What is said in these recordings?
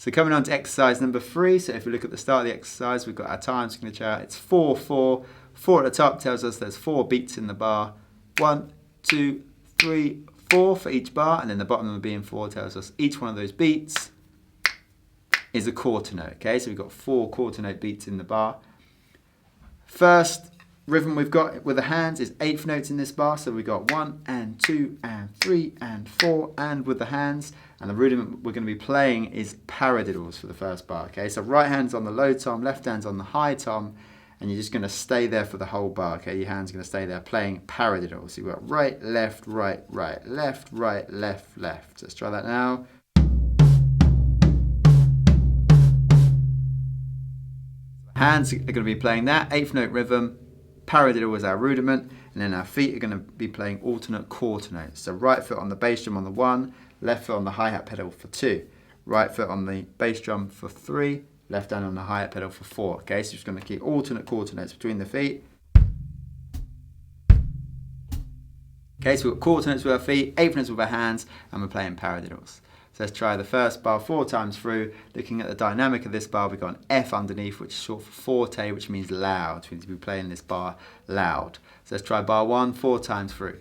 So coming on to exercise number 3. So if we look at the start of the exercise, we've got our time signature. It's 4, 4. 4 at the top tells us there's 4 beats in the bar. 1, 2, 3, 4 for each bar, and then the bottom of being 4 tells us each one of those beats is a quarter note. Okay, so we've got 4 quarter note beats in the bar. First rhythm we've got with the hands is 8th notes in this bar, so we've got 1 and 2 and 3 and 4 and with the hands, and the rudiment we're going to be playing is paradiddles for the first bar. Okay, so right hand's on the low tom, left hand's on the high tom, and you're just going to stay there for the whole bar. Okay, your hand's going to stay there playing paradiddles. So you've got right, left, right, right, left, right, left, left. Let's try that now. Hands are going to be playing that 8th note rhythm. Paradiddle is our rudiment, and then our feet are going to be playing alternate quarter notes. So right foot on the bass drum on the 1, left foot on the hi-hat pedal for 2, right foot on the bass drum for 3, left hand on the hi-hat pedal for 4. Okay, so just going to keep alternate quarter notes between the feet. Okay, so we've got quarter notes with our feet, 8th notes with our hands, and we're playing paradiddles. So let's try the first bar 4 times through. Looking at the dynamic of this bar, we've got an F underneath, which is short for forte, which means loud. So we need to be playing this bar loud. So let's try bar 1 4 times through.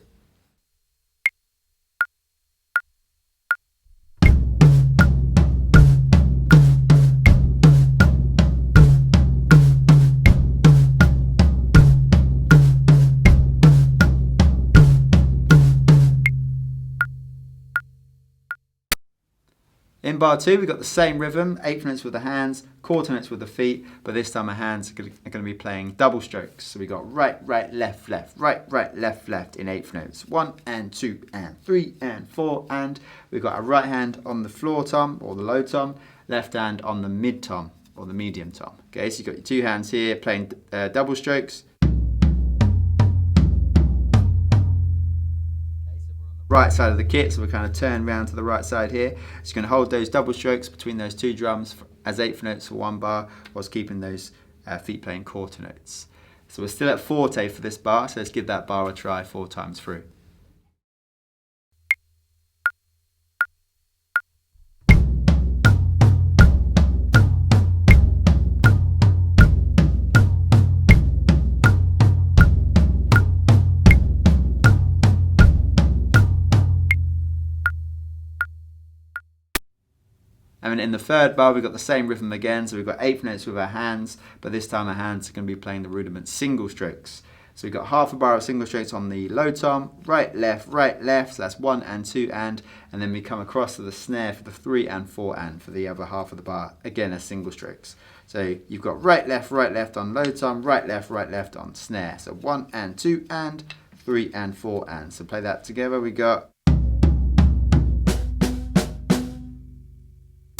In bar 2, we've got the same rhythm, 8th notes with the hands, quarter notes with the feet, but this time our hands are going to be playing double strokes. So we've got right, right, left, left, right, right, left, left in 8th notes. 1 and 2 and 3 and 4, and we've got our right hand on the floor tom or the low tom, left hand on the mid tom or the medium tom. Okay, so you've got your 2 hands here playing double strokes. Right side of the kit, so we kind of turn round to the right side here. So you're going to hold those double strokes between those 2 drums as 8th notes for 1 bar, whilst keeping those feet playing quarter notes. So we're still at forte for this bar, so let's give that bar a try 4 times through. And in the third bar, we've got the same rhythm again. So we've got 8th notes with our hands, but this time our hands are going to be playing the rudiment single strokes. So we've got half a bar of single strokes on the low tom, right, left, so that's 1 and 2 and then we come across to the snare for the 3 and 4 and for the other half of the bar, again as single strokes. So you've got right, left on low tom, right, left on snare. So 1 and 2 and 3 and 4 and. So play that together, we got.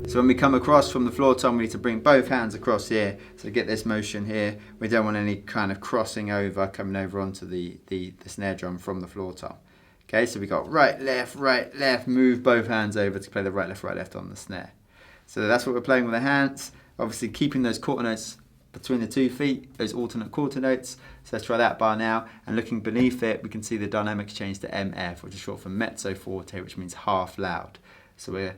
So when we come across from the floor tom, we need to bring both hands across here. So get this motion here. We don't want any kind of crossing over, coming over onto the snare drum from the floor tom. Okay, so we got right, left, move both hands over to play the right, left on the snare. So that's what we're playing with the hands. Obviously keeping those quarter notes between the 2 feet, those alternate quarter notes. So let's try that bar now. And looking beneath it, we can see the dynamics change to MF, which is short for mezzo forte, which means half loud. So we're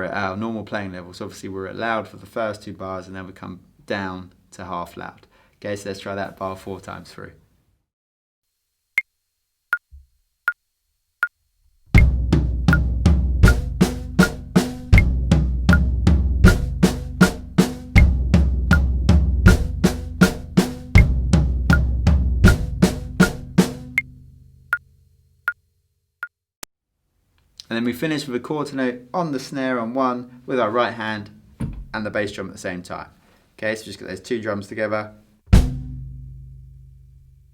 at our normal playing level. So obviously we're at loud for the first 2 bars, and then we come down to half loud. Okay, so let's try that bar 4 times through. And then we finish with a quarter note on the snare on 1 with our right hand and the bass drum at the same time. Okay, so just get those 2 drums together. So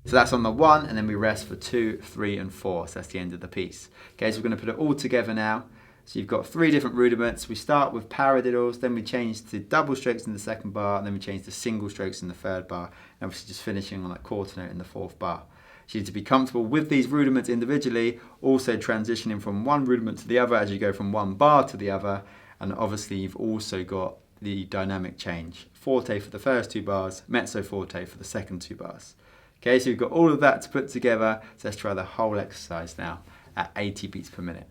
that's on the 1, and then we rest for 2, 3 and 4. So that's the end of the piece. Okay, so we're going to put it all together now. So you've got 3 different rudiments. We start with paradiddles, then we change to double strokes in the second bar, and then we change to single strokes in the third bar, and obviously just finishing on that quarter note in the 4th bar. So you need to be comfortable with these rudiments individually, also transitioning from one rudiment to the other as you go from one bar to the other, and obviously you've also got the dynamic change. Forte for the first 2 bars, mezzo forte for the second 2 bars. Okay, so you've got all of that to put together, so let's try the whole exercise now at 80 beats per minute.